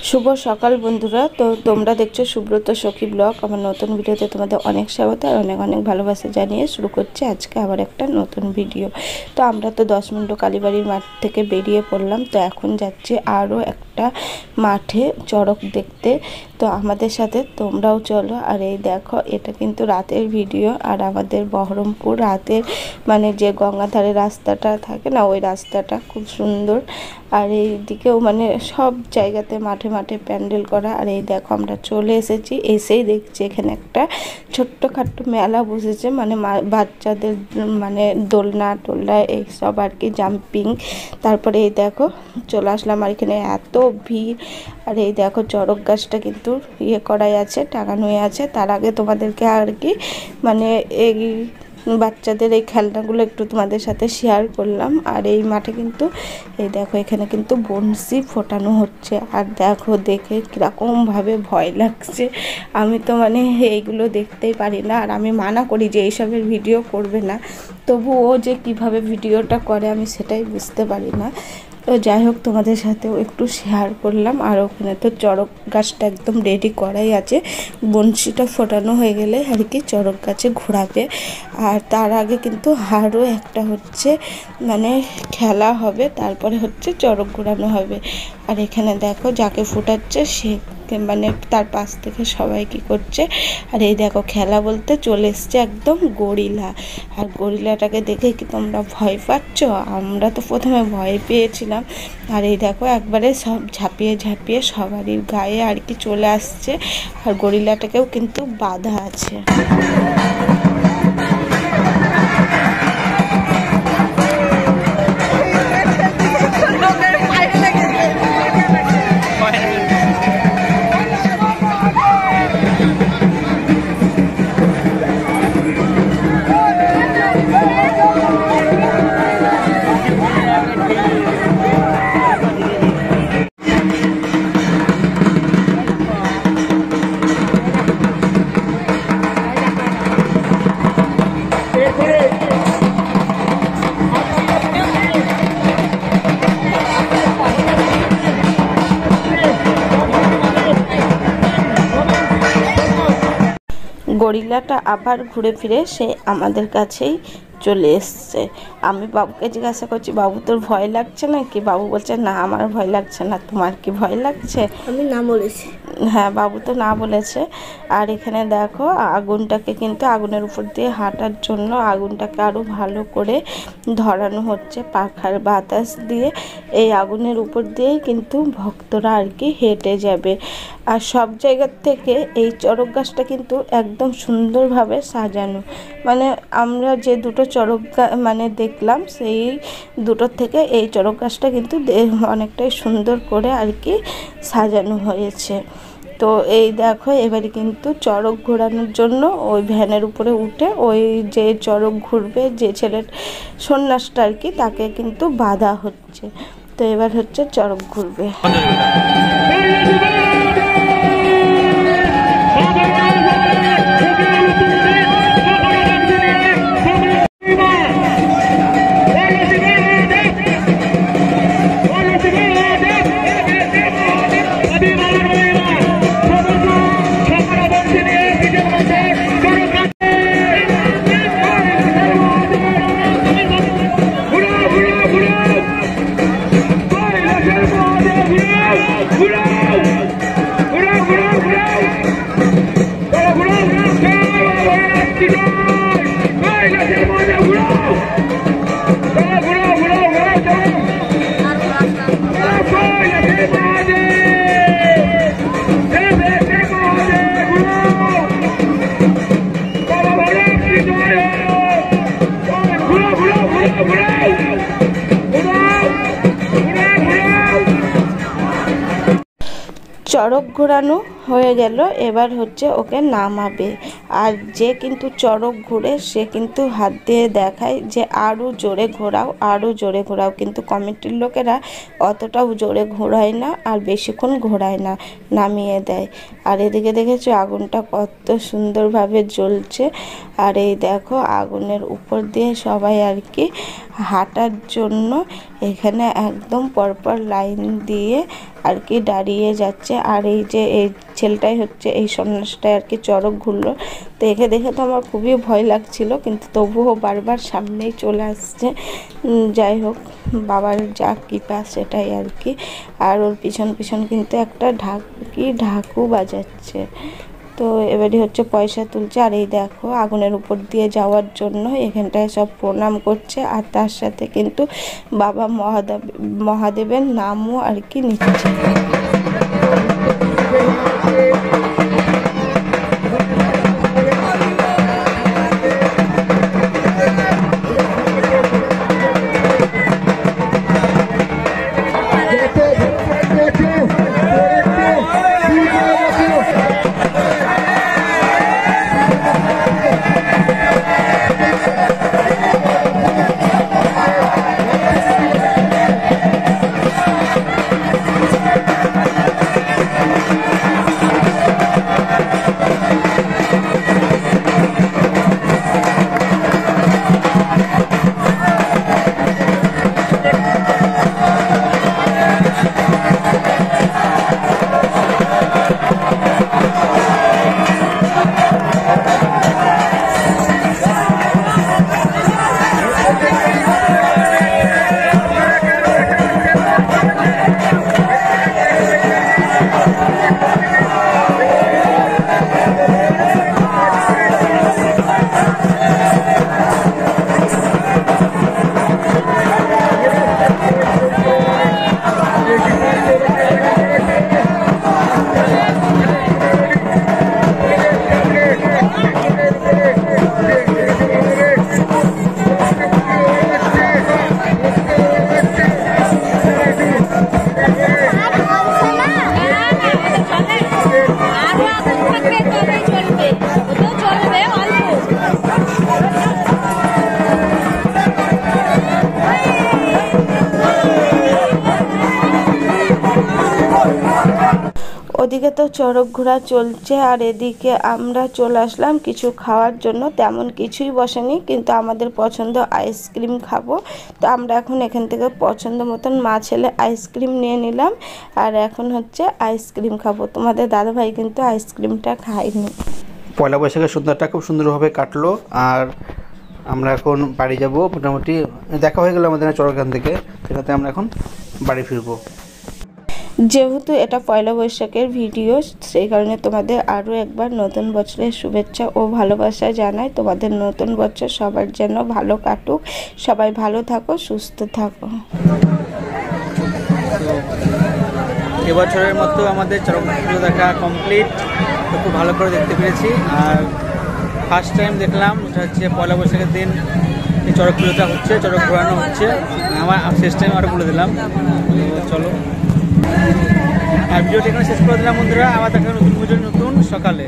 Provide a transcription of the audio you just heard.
শুভ সকাল বন্ধুরা। তো তোমরা দেখছো সুব্রত সখী ব্লগ। আমার নতুন ভিডিওতে তোমাদের অনেক স্বাগত আর অনেক অনেক ভালোবাসা জানিয়ে শুরু করছি আজকে আবার একটা নতুন ভিডিও। তো আমরা তো 10 মিনিট কালীবাড়ির মাঠ থেকে বেরিয়ে পড়লাম। তো এখন যাচ্ছি আরও একটা মাঠে চড়ক দেখতে। তো আমাদের সাথে তোমরাও চলো। আর এই দেখো, এটা কিন্তু রাতের ভিডিও। আর আমাদের বহরমপুর রাতের মানে যে গঙ্গাধারে রাস্তাটা থাকে না, ওই রাস্তাটা খুব সুন্দর। আর এই দিকেও মানে সব জায়গাতে মাঠে মাঠে প্যান্ডেল করা। আর এই দেখো আমরা চলে এসেছি, এসেই দেখছি এখানে একটা ছোট্টখাট্টো মেলা বসেছে, মানে বাচ্চাদের মানে দোলনা টোলনা এইসব আর কি, জাম্পিং। তারপরে এই দেখো চলে আসলাম, আর এখানে এত ভিড়। আর এই দেখো চড়ক গাছটা কিন্তু ইয়ে করাই আছে, টাঙানোই আছে। তার আগে তোমাদেরকে আর কি মানে এই বাচ্চাদের এই খেলনাগুলো একটু তোমাদের সাথে শেয়ার করলাম। আর এই মাঠে কিন্তু এই দেখো এখানে কিন্তু বনশি ফোটানো হচ্ছে। আর দেখো দেখে কীরকমভাবে ভয় লাগছে। আমি তো মানে এইগুলো দেখতেই পারি না, আর আমি মানা করি যে এইসবের ভিডিও করবে না, তবু ও যে কীভাবে ভিডিওটা করে আমি সেটাই বুঝতে পারি না। তো যাই হোক, তোমাদের সাথেও একটু শেয়ার করলাম। আর ওখানে তো চড়ক গাছটা একদম রেডি করাই আছে, বনশিটা ফোটানো হয়ে গেলে আর কি চড়ক গাছে ঘোরাবে। আর তার আগে কিন্তু আরও একটা হচ্ছে মানে খেলা হবে, তারপরে হচ্ছে চড়ক ঘোরানো হবে। আর এখানে দেখো যাকে ফোটাচ্ছে সে মানে তার পাশ থেকে সবাই কি করছে। আর এই দেখো খেলা বলতে চলে এসছে একদম গরিলা। আর গরিলাটাকে দেখে কি তোমরা ভয় পাচ্ছ? আমরা তো প্রথমে ভয় পেয়েছিলাম। আর এই দেখো একবারে সব ঝাঁপিয়ে ঝাঁপিয়ে সবারই গায়ে আর কি চলে আসছে। আর গরিলাটাকেও কিন্তু বাধা আছে। গরিলাটা আবার ঘুরে ফিরে সে আমাদের কাছেই চলে এসছে। আমি বাবুকে জিজ্ঞাসা করছি, বাবু তোর ভয় লাগছে না কি? বাবু বলছে না আমার ভয় লাগছে না, তোমার কি ভয় লাগছে? আমি না বলেছি। হ্যাঁ, বাবু তো না বলেছে। আর এখানে দেখো আগুনটাকে কিন্তু আগুনের উপর দিয়ে হাঁটার জন্য আগুনটাকে আরও ভালো করে ধরানো হচ্ছে পাখার বাতাস দিয়ে। এই আগুনের উপর দিয়েই কিন্তু ভক্তরা আর কি হেঁটে যাবে। আর সব জায়গার থেকে এই চড়ক গাছটা কিন্তু একদম সুন্দরভাবে সাজানো। মানে আমরা যে দুটো চড়ক মানে দেখলাম, সেই দুটোর থেকে এই চড়ক গাছটা কিন্তু অনেকটাই সুন্দর করে আর কি সাজানো হয়েছে। তো এই দেখো এবারে কিন্তু চড়ক ঘোরানোর জন্য ওই ভ্যানের উপরে উঠে ওই যে চড়ক ঘুরবে যে ছেলের সন্ন্যাসটা আর কি, তাকে কিন্তু বাধা হচ্ছে। তো এবার হচ্ছে চড়ক ঘুরবে। চড়ক ঘোরানো হয়ে গেল, এবার হচ্ছে ওকে নামাবে। আর যে কিন্তু চড়ক ঘুরে সে কিন্তু হাত দিয়ে দেখায় যে আরও জোরে ঘোরাও, আরও জোরে ঘোরাও। কিন্তু কমিটির লোকেরা অতটাও জোরে ঘোরায় না আর বেশিক্ষণ ঘোরায় না, নামিয়ে দেয়। আর এদিকে দেখেছো আগুনটা কত সুন্দরভাবে জ্বলছে। আর এই দেখো আগুনের উপর দিয়ে সবাই আর কি হাঁটার জন্য এখানে একদম পরপর লাইন দিয়ে আর কি দাঁড়িয়ে যাচ্ছে। আর এই যে এই ছেলেটাই হচ্ছে এই সন্ন্যাসটাই আর কি চড়ক ঘুরলো। তো একে দেখে তো আমার খুবই ভয় লাগছিল, কিন্তু তবুও বারবার সামনেই চলে আসছে। যাই হোক, বাবার যা কৃপা সেটাই আর কি। আর ওর পিছন পিছন কিন্তু একটা ঢাকু বাজাচ্ছে। তো এবারে হচ্ছে পয়সা তুলছে। আর এই দেখো আগুনের উপর দিয়ে যাওয়ার জন্য এখানটায় সব প্রণাম করছে। আর তার সাথে কিন্তু বাবা মহাদেবের নামও আর কি নিচ্ছে। ওদিকে তো চড়ক ঘোরা চলছে, আর এদিকে আমরা চলে আসলাম কিছু খাওয়ার জন্য। তেমন কিছুই বসেনি, কিন্তু আমাদের পছন্দ আইসক্রিম খাবো। তো আমরা এখন এখান থেকে পছন্দ মতন মা ছেলে আইসক্রিম নিয়ে নিলাম, আর এখন হচ্ছে আইসক্রিম খাবো। তোমাদের দাদাভাই কিন্তু আইসক্রিমটা খায়নি। পয়লা বৈশাখের সন্ধ্যাটা খুব সুন্দরভাবে কাটলো, আর আমরা এখন বাড়ি যাব। মোটামুটি দেখা হয়ে গেল আমাদের চড়কগান থেকে, সেটাতে আমরা এখন বাড়ি ফিরবো। যেহেতু এটা পয়লা বৈশাখের ভিডিও, সেই কারণে তোমাদের আরও একবার নতুন বছরের শুভেচ্ছা ও ভালোবাসা জানাই। তোমাদের নতুন বছর সবার যেন ভালো কাটুক, সবাই ভালো থাকো, সুস্থ থাকো। এবছরের মতো আমাদের চড়ক পুজো দেখা কমপ্লিট, খুব ভালো করে দেখতে পেরেছি। আর ফার্স্ট টাইম দেখলাম এটা হচ্ছে পয়লা বৈশাখের দিন এই চড়ক পুজোটা হচ্ছে, চড়ক ঘোরানো হচ্ছে। আমার শেষ টাইম আরও বলে দিলাম। চলো ভিডিওটি এখানে শেষ করে দিলাম বন্ধুরা, আবার দেখা নতুন পুজোর নতুন সকালে।